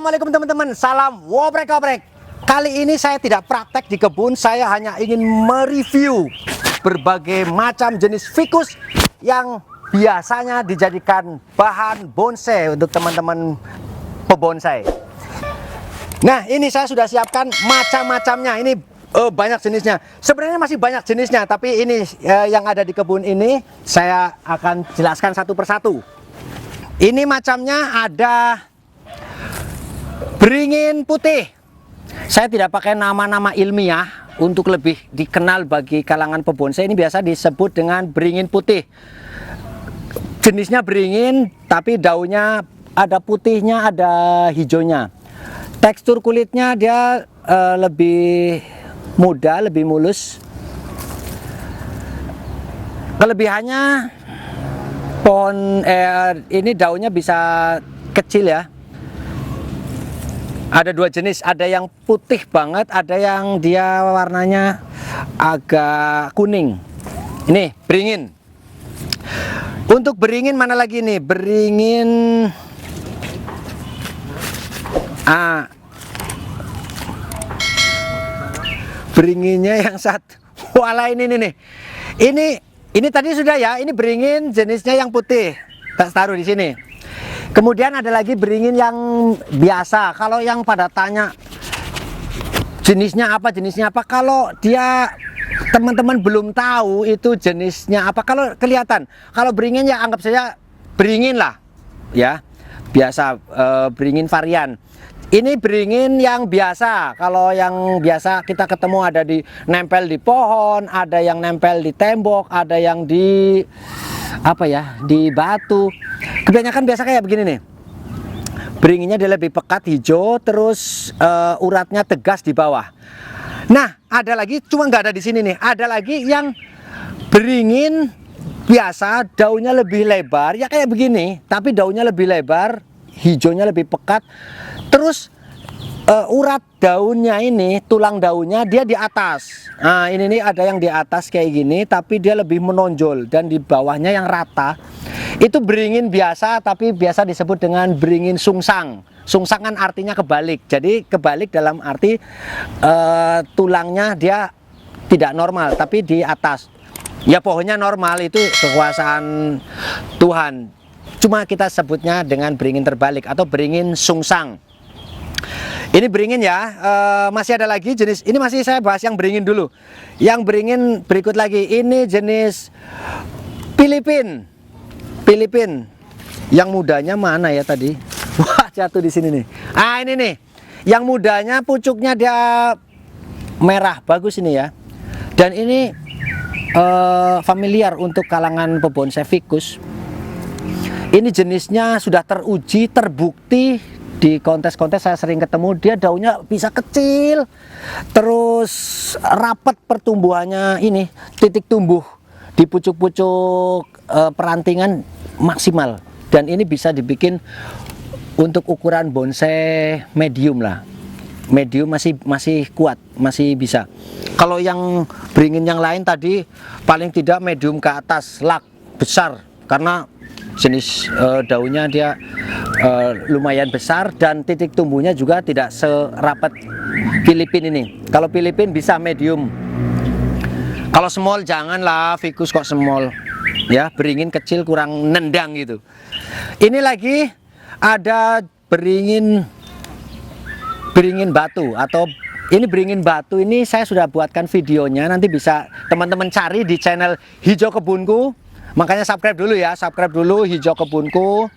Assalamualaikum teman-teman, salam wobrek-wobrek. Kali ini saya tidak praktek di kebun, saya hanya ingin mereview berbagai macam jenis ficus yang biasanya dijadikan bahan bonsai untuk teman-teman pebonsai. Nah, ini saya sudah siapkan macam-macamnya. Ini banyak jenisnya. Sebenarnya masih banyak jenisnya, tapi ini yang ada di kebun ini saya akan jelaskan satu persatu. Ini macamnya ada beringin putih. Saya tidak pakai nama-nama ilmiah untuk lebih dikenal bagi kalangan pebonsai. Ini biasa disebut dengan beringin putih. Jenisnya beringin, tapi daunnya ada putihnya, ada hijaunya. Tekstur kulitnya dia lebih muda, lebih mulus. Kelebihannya pohon ini daunnya bisa kecil ya. Ada dua jenis, ada yang putih banget, ada yang dia warnanya agak kuning. Ini beringin. Untuk beringin mana lagi nih? Beringin beringinnya yang satu. Wala ini nih. Ini tadi sudah ya. Ini beringin jenisnya yang putih. Tak taruh di sini. Kemudian ada lagi beringin yang biasa. Kalau yang pada tanya jenisnya apa, kalau dia teman-teman belum tahu itu jenisnya apa, kalau kelihatan, kalau beringin ya anggap saja beringin lah ya, biasa, beringin varian. Ini beringin yang biasa. Kalau yang biasa kita ketemu ada di nempel di pohon, ada yang nempel di tembok, ada yang di di batu. Kebanyakan biasa kayak begini nih. Beringinnya dia lebih pekat, hijau, terus uratnya tegas di bawah. Nah, ada lagi, cuma nggak ada di sini nih. Ada lagi yang beringin biasa, daunnya lebih lebar, ya kayak begini, tapi daunnya lebih lebar, hijaunya lebih pekat. Terus urat daunnya ini, tulang daunnya dia di atas. Nah, ini nih ada yang di atas kayak gini, tapi dia lebih menonjol, dan di bawahnya yang rata. Itu beringin biasa, tapi biasa disebut dengan beringin sungsang. Sungsang kan artinya kebalik. Jadi kebalik dalam arti tulangnya dia tidak normal, tapi di atas. Ya pohonnya normal, itu kekuasaan Tuhan. Cuma kita sebutnya dengan beringin terbalik atau beringin sungsang. Ini beringin ya. Masih ada lagi jenis. Ini masih saya bahas yang beringin dulu. Yang beringin berikut lagi. Ini jenis Filipin. Yang mudanya mana ya tadi? Wah, jatuh di sini nih. Ah, ini nih. Yang mudanya pucuknya dia merah, bagus ini ya. Dan ini familiar untuk kalangan pebonsai ficus. Ini jenisnya sudah teruji, terbukti di kontes-kontes saya sering ketemu. Dia daunnya bisa kecil, terus rapat pertumbuhannya. Ini titik tumbuh di pucuk-pucuk perantingan maksimal, dan ini bisa dibikin untuk ukuran bonsai medium lah. Medium masih kuat, masih bisa. Kalau yang beringin yang lain tadi paling tidak medium ke atas, lak besar, karena jenis daunnya dia lumayan besar, dan titik tumbuhnya juga tidak serapat Filipin ini. Kalau Filipin bisa medium. Kalau small janganlah, ficus kok small. Ya, beringin kecil kurang nendang gitu. Ini lagi ada beringin batu, atau ini beringin batu. Ini saya sudah buatkan videonya, nanti bisa teman-teman cari di channel Hijau Kebunku. Makanya subscribe dulu ya, subscribe dulu Hijau Kebunku.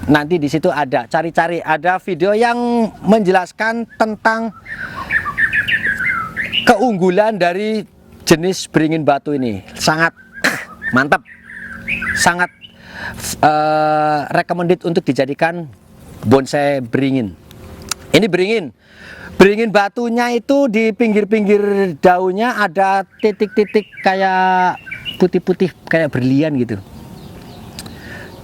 Nanti di situ ada, cari-cari ada video yang menjelaskan tentang keunggulan dari jenis beringin batu ini. Sangat mantap, sangat recommended untuk dijadikan bonsai beringin. Ini beringin batunya itu di pinggir-pinggir daunnya ada titik-titik kayak putih-putih kayak berlian gitu.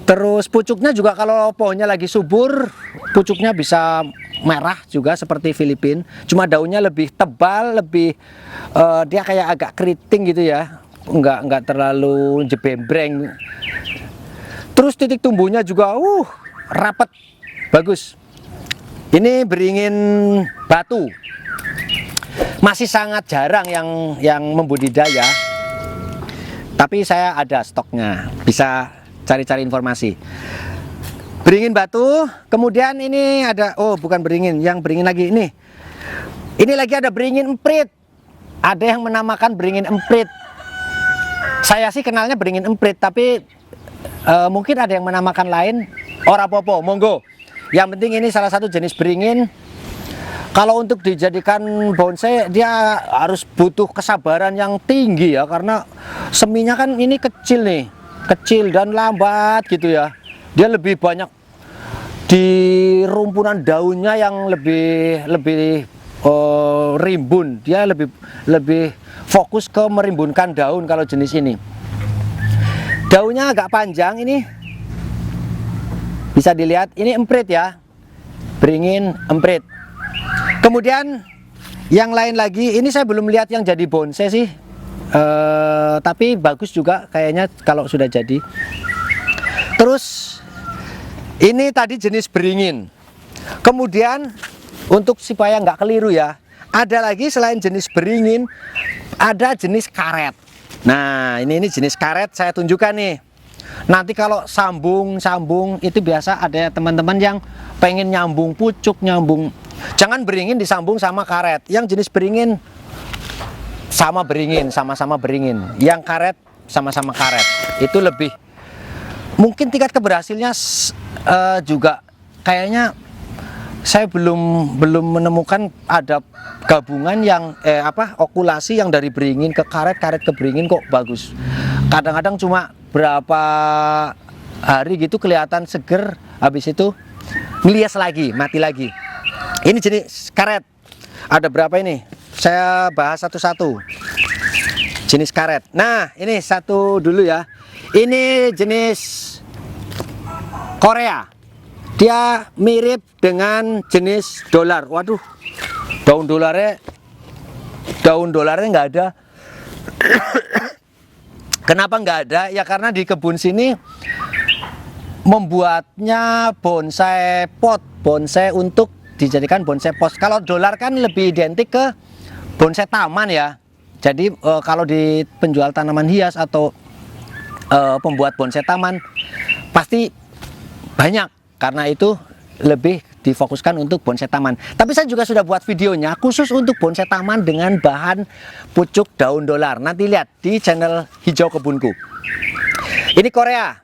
Terus pucuknya juga kalau pohonnya lagi subur, pucuknya bisa merah juga seperti Filipin. Cuma daunnya lebih tebal, lebih dia kayak agak keriting gitu ya. Enggak terlalu jebembreng. Terus titik tumbuhnya juga rapat, bagus. Ini beringin batu. Masih sangat jarang yang membudidaya. Tapi saya ada stoknya. Bisa cari-cari informasi. Beringin batu, kemudian ini ada, oh bukan beringin, yang beringin lagi ini. Ini lagi ada beringin emprit. Ada yang menamakan beringin emprit. Saya sih kenalnya beringin emprit, tapi mungkin ada yang menamakan lain. Ora popo, monggo. Yang penting ini salah satu jenis beringin. Kalau untuk dijadikan bonsai, dia harus butuh kesabaran yang tinggi ya, karena seminya kan ini kecil nih, kecil dan lambat gitu ya. Dia lebih banyak di rumpunan daunnya yang lebih rimbun. Dia lebih fokus ke merimbunkan daun kalau jenis ini. Daunnya agak panjang ini. Bisa dilihat, ini emprit ya. Beringin emprit. Kemudian yang lain lagi, ini saya belum lihat yang jadi bonsai sih. Tapi bagus juga kayaknya kalau sudah jadi. Terus ini tadi jenis beringin. Kemudian untuk supaya nggak keliru ya, ada lagi selain jenis beringin, ada jenis karet. Nah ini jenis karet saya tunjukkan nih. Nanti kalau sambung itu biasa ada teman-teman yang pengen nyambung pucuk, jangan beringin disambung sama karet. Yang jenis beringin sama beringin, sama-sama beringin. Yang karet sama-sama karet. Itu lebih mungkin tingkat keberhasilannya juga kayaknya saya belum menemukan ada gabungan yang okulasi yang dari beringin ke karet, karet ke beringin kok bagus. Kadang-kadang cuma berapa hari gitu kelihatan seger, habis itu ngelias lagi, mati lagi. Ini jenis karet. Ada berapa ini? Saya bahas satu-satu. Jenis karet. Nah, ini satu dulu ya. Ini jenis Korea. Dia mirip dengan jenis dolar. Waduh, daun dolarnya nggak ada. Kenapa nggak ada? Ya karena di kebun sini membuatnya bonsai pot, bonsai untuk dijadikan bonsai pos. Kalau dolar kan lebih identik ke bonsai taman ya. Jadi kalau di penjual tanaman hias atau pembuat bonsai taman pasti banyak, karena itu lebih difokuskan untuk bonsai taman. Tapi saya juga sudah buat videonya khusus untuk bonsai taman dengan bahan pucuk daun dolar. Nanti lihat di channel Hijau Kebunku. Ini Korea.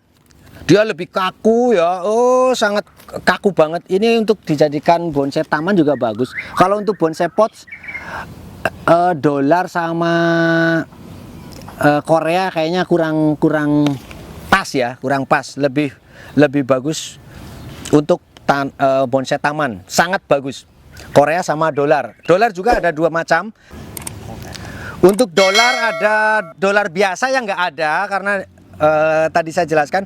Dia lebih kaku ya. Oh, sangat kaku banget. Ini untuk dijadikan bonsai taman juga bagus. Kalau untuk bonsai pot dolar sama Korea kayaknya kurang pas ya, kurang pas. Lebih bagus untuk bonsai taman, sangat bagus. Korea sama dolar. Dolar juga ada dua macam. Untuk dolar ada dolar biasa yang nggak ada karena tadi saya jelaskan.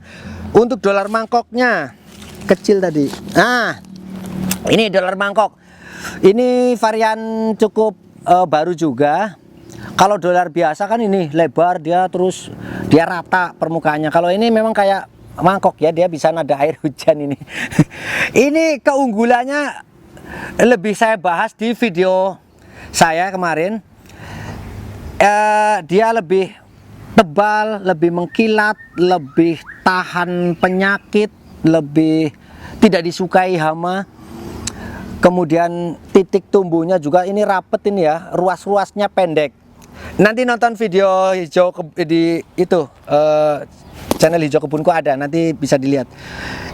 Untuk dolar mangkoknya kecil tadi. Nah, ini dolar mangkok. Ini varian cukup baru juga. Kalau dolar biasa kan ini lebar, dia rata permukaannya. Kalau ini memang kayak mangkok ya, dia bisa nada air hujan ini. Ini keunggulannya lebih saya bahas di video saya kemarin. Dia lebih tebal, lebih mengkilat, lebih tahan penyakit, lebih tidak disukai hama. Kemudian titik tumbuhnya juga ini rapet ini ya, ruas-ruasnya pendek. Nanti nonton video hijau di itu channel Hijau Kebunku ada, nanti bisa dilihat.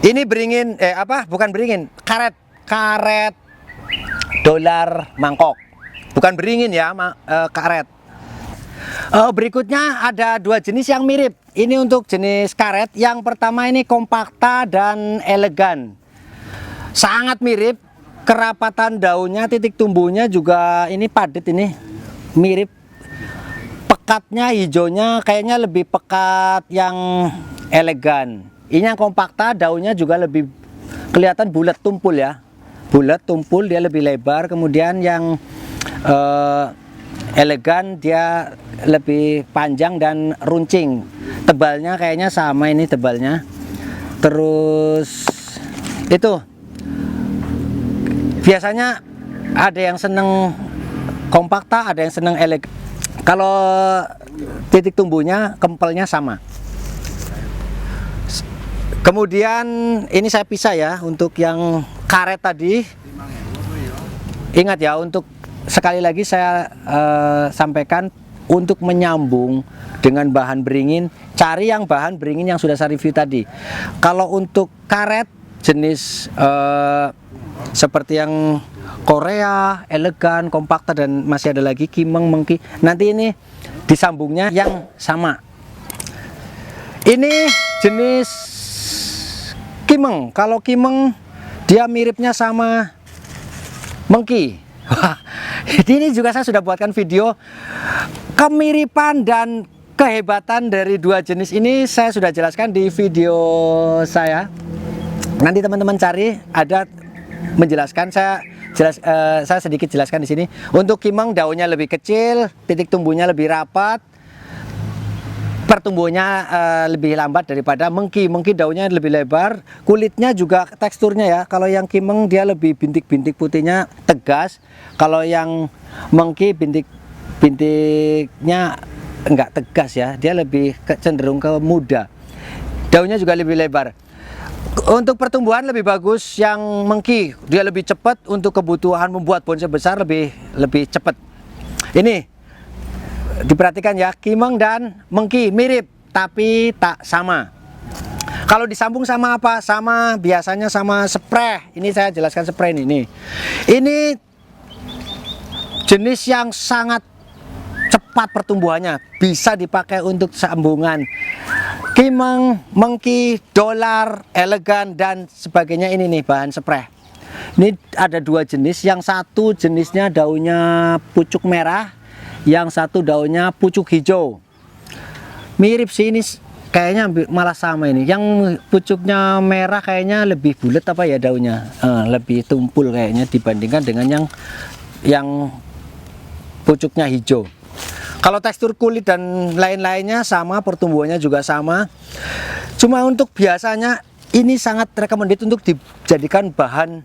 Ini beringin, bukan beringin, karet dolar mangkok. Bukan beringin ya, karet. Berikutnya ada dua jenis yang mirip. Ini untuk jenis karet. Yang pertama ini kompakta dan elegan. Sangat mirip. Kerapatan daunnya, titik tumbuhnya juga ini padat ini. Mirip. Pekatnya, hijaunya kayaknya lebih pekat yang elegan. Ini yang kompakta, daunnya juga lebih kelihatan bulat tumpul ya. Bulat tumpul, dia lebih lebar. Kemudian yang elegan dia lebih panjang dan runcing. Tebalnya kayaknya sama ini tebalnya. Terus itu biasanya ada yang seneng kompakta, ada yang seneng elegan. Kalau titik tumbuhnya, kempelnya sama. Kemudian ini saya pisah ya, untuk yang karet tadi. Ingat ya, untuk sekali lagi saya sampaikan, untuk menyambung dengan bahan beringin, cari yang bahan beringin yang sudah saya review tadi. Kalau untuk karet jenis seperti yang Korea, elegan, kompakta, dan masih ada lagi Kimeng, Mengki, nanti ini disambungnya yang sama. Ini jenis Kimeng. Kalau Kimeng dia miripnya sama Mengki. Wah, ini juga saya sudah buatkan video kemiripan dan kehebatan dari dua jenis ini, saya sudah jelaskan di video saya. Nanti teman-teman cari, ada menjelaskan. Saya sedikit jelaskan di sini. Untuk Kimeng daunnya lebih kecil, titik tumbuhnya lebih rapat, pertumbuhannya lebih lambat daripada Mengki. Mengki daunnya lebih lebar, kulitnya juga teksturnya ya. Kalau yang Kimeng dia lebih bintik-bintik putihnya tegas. Kalau yang Mengki bintik-bintiknya enggak tegas ya, dia lebih cenderung ke muda. Daunnya juga lebih lebar. Untuk pertumbuhan lebih bagus yang Mengki, dia lebih cepat. Untuk kebutuhan membuat bonsai besar lebih cepat. Ini diperhatikan ya, Kimeng dan Mengki mirip tapi tak sama. Kalau disambung sama apa? Sama, biasanya sama spray. Ini saya jelaskan spray ini. Ini jenis yang sangat cepat pertumbuhannya, bisa dipakai untuk sambungan Kimeng, Mengki, dolar, elegan, dan sebagainya. Ini nih bahan spray. Ini ada dua jenis. Yang satu jenisnya daunnya pucuk merah, yang satu daunnya pucuk hijau. Mirip sih, ini kayaknya malah sama ini. Yang pucuknya merah kayaknya lebih bulat apa ya daunnya, lebih tumpul kayaknya dibandingkan dengan yang pucuknya hijau. Kalau tekstur kulit dan lain-lainnya sama, pertumbuhannya juga sama. Cuma untuk biasanya ini sangat recommended untuk dijadikan bahan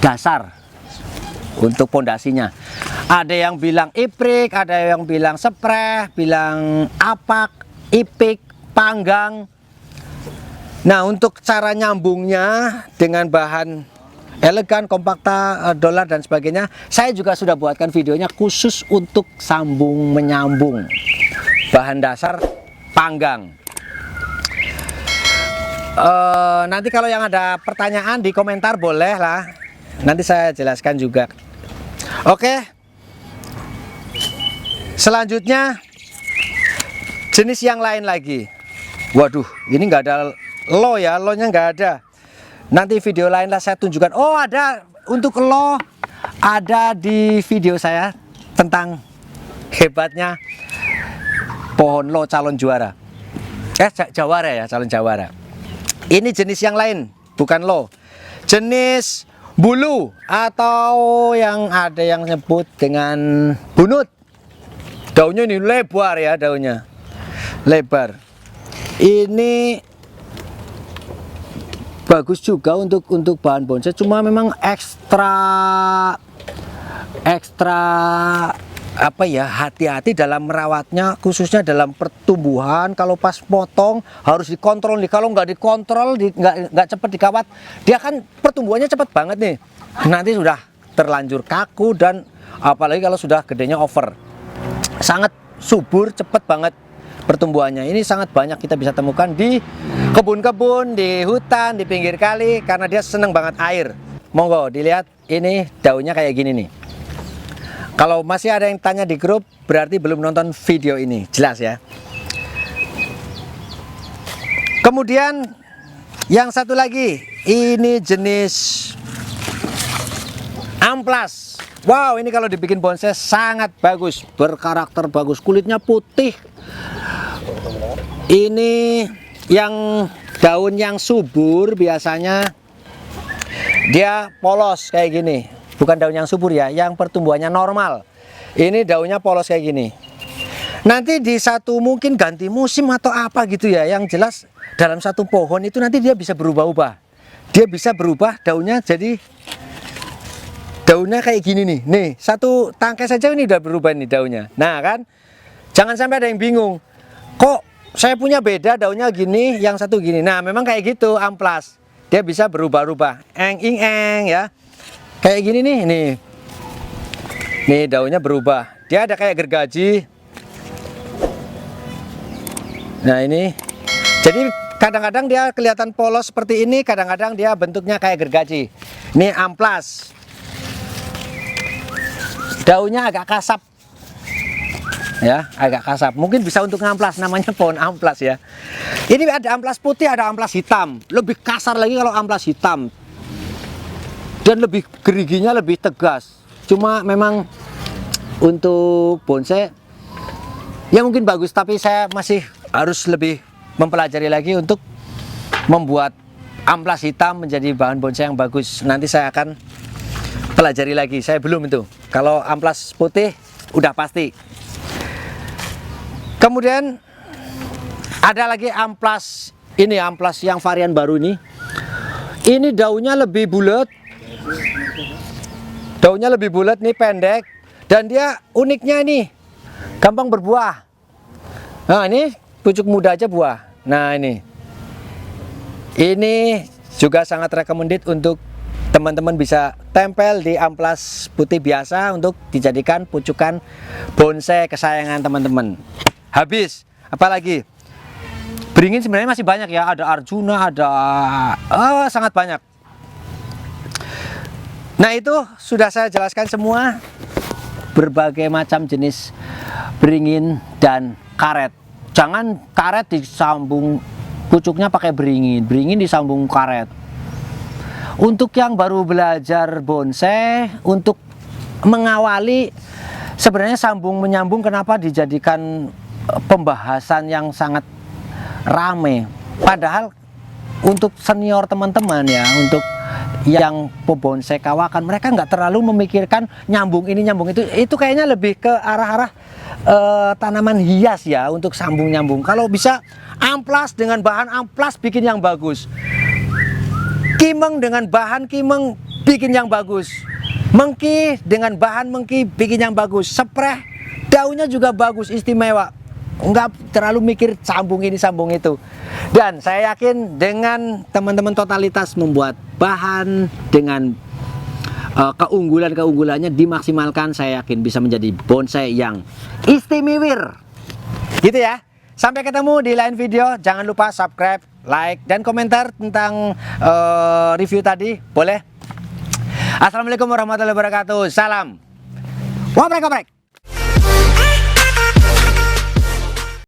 dasar untuk pondasinya. Ada yang bilang iprik, ada yang bilang spray, bilang apak, ipik, panggang. Nah, untuk cara nyambungnya dengan bahan elegan, kompakta, dolar, dan sebagainya, saya juga sudah buatkan videonya khusus untuk sambung menyambung bahan dasar panggang. Nanti kalau yang ada pertanyaan di komentar boleh lah, nanti saya jelaskan juga. Oke, selanjutnya jenis yang lain lagi. Waduh, ini nggak ada lo ya, lo nya nggak ada. Nanti video lain lah saya tunjukkan. Oh, ada untuk lo, ada di video saya tentang hebatnya pohon lo calon juara. Jawara ya, calon jawara. Ini jenis yang lain, bukan lo. Jenis bulu, atau yang ada yang nyebut dengan bunut. Daunnya ini lebar ya, daunnya lebar. Ini bagus juga untuk bahan bonsai, cuma memang ekstra apa ya, hati-hati dalam merawatnya, khususnya dalam pertumbuhan. Kalau pas potong harus dikontrol nih. Kalau nggak dikontrol, nggak cepat dikawat, dia kan pertumbuhannya cepat banget nih. Nanti sudah terlanjur kaku, dan apalagi kalau sudah gedenya over, sangat subur, cepat banget pertumbuhannya. Ini sangat banyak kita bisa temukan di kebun-kebun, di hutan, di pinggir kali, karena dia seneng banget air. Monggo dilihat, ini daunnya kayak gini nih. Kalau masih ada yang tanya di grup, berarti belum nonton video ini, jelas ya. Kemudian yang satu lagi, ini jenis amplas. Wow, ini kalau dibikin bonsai sangat bagus, berkarakter bagus, kulitnya putih. Ini yang daun yang subur biasanya dia polos kayak gini. Bukan daun yang subur ya, yang pertumbuhannya normal. Ini daunnya polos kayak gini. Nanti di satu mungkin ganti musim atau apa gitu ya. Yang jelas dalam satu pohon itu nanti dia bisa berubah-ubah. Dia bisa berubah daunnya jadi daunnya kayak gini nih. Nih, satu tangkai saja ini udah berubah nih daunnya. Nah kan, jangan sampai ada yang bingung. Kok saya punya beda daunnya gini, yang satu gini. Nah, memang kayak gitu amplas. Dia bisa berubah-ubah. Eng ya. Kayak gini nih, nih. Nih daunnya berubah. Dia ada kayak gergaji. Nah, ini. Jadi kadang-kadang dia kelihatan polos seperti ini, kadang-kadang dia bentuknya kayak gergaji. Ini amplas. Daunnya agak kasap. Ya, agak kasap. Mungkin bisa untuk ngamplas, namanya pohon amplas ya. Ini ada amplas putih, ada amplas hitam. Lebih kasar lagi kalau amplas hitam. Dan lebih geriginya lebih tegas. Cuma memang untuk bonsai ya mungkin bagus, tapi saya masih harus lebih mempelajari lagi untuk membuat amplas hitam menjadi bahan bonsai yang bagus. Nanti saya akan pelajari lagi. Saya belum itu. Kalau amplas putih udah pasti. Kemudian ada lagi amplas, ini amplas yang varian baru ini. Ini daunnya lebih bulat. Daunnya lebih bulat nih, pendek, dan dia uniknya ini gampang berbuah. Nah, ini pucuk muda aja buah. Nah, ini juga sangat recommended untuk teman-teman bisa tempel di amplas putih biasa untuk dijadikan pucukan bonsai kesayangan teman-teman. Habis, apalagi beringin sebenarnya masih banyak ya, ada Arjuna, ada sangat banyak. Nah, itu sudah saya jelaskan semua berbagai macam jenis beringin dan karet. Jangan karet disambung pucuknya pakai beringin, beringin disambung karet. Untuk yang baru belajar bonsai, untuk mengawali, sebenarnya sambung menyambung kenapa dijadikan pembahasan yang sangat rame. Padahal untuk senior teman-teman ya, untuk yang pebonsai kawakan, mereka nggak terlalu memikirkan nyambung ini nyambung itu kayaknya lebih ke arah-arah tanaman hias ya, untuk sambung nyambung. Kalau bisa amplas dengan bahan amplas bikin yang bagus, kimeng dengan bahan kimeng bikin yang bagus, mengki dengan bahan mengki bikin yang bagus, spray daunnya juga bagus, istimewa. Nggak terlalu mikir sambung ini sambung itu. Dan saya yakin dengan teman-teman totalitas membuat bahan dengan keunggulannya dimaksimalkan, saya yakin bisa menjadi bonsai yang istimewa. Gitu ya. Sampai ketemu di lain video. Jangan lupa subscribe, like, dan komentar tentang review tadi. Boleh? Assalamualaikum warahmatullahi wabarakatuh. Salam. Wabrek.